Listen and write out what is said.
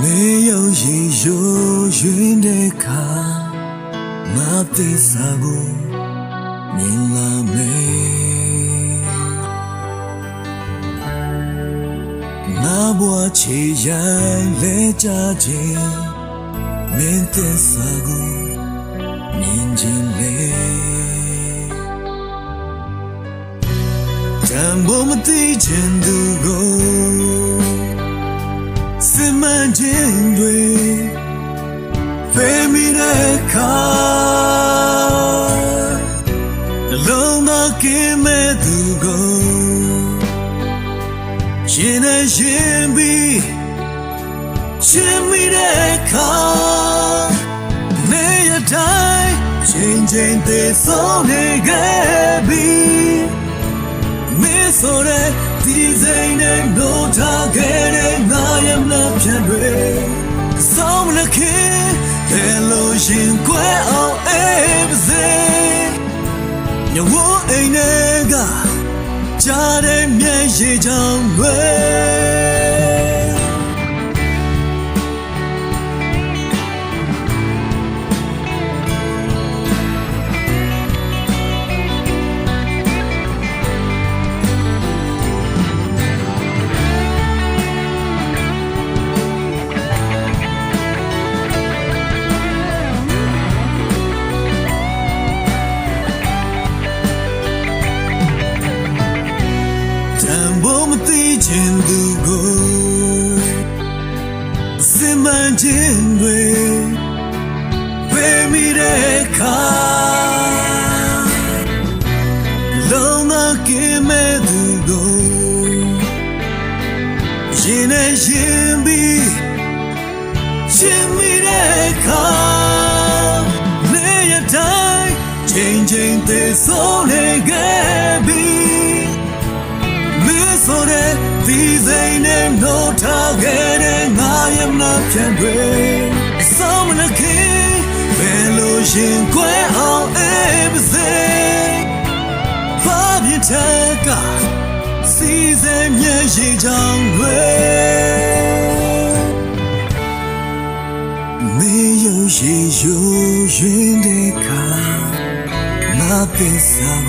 没有一有云的卡，那得啥个明了没？那我起来来家境，没得啥个明进来。但我们的前途够。是满天对，飞米的卡，龙那给没足够，现在先比，先米的卡，你也带，渐渐的走那个比，没说的。ဒီစိတ်နဲ့တော့ထားခဲ့တဲ့ငါရဲ့မလားပြန်တွေစောင်းမလို့ခင်ဘယ်လိုရှင်ကွယ်အောင်အေးပါစေညဝအိမ်နဲ့ကကြားတဲ့မျက်ရည်ကြောင့်တွေ前途过，是满天对，为你的卡，老那给没足够，现在先比，先比的卡，你也带，渐渐的走那个比，没说的。ဒီစိတ်နဲ့တော့ထားခဲ့တဲ့ငါရဲ့မလားပြန်တွေစောင်းမလို့ခင်ဘယ်လိုရှင်ကွယ်အောင်အေးပါစေဘာပြစ်တဲ့ကစီစဲမျက်ရည်ကြောင့်တွေ没有也有云的卡那得啥个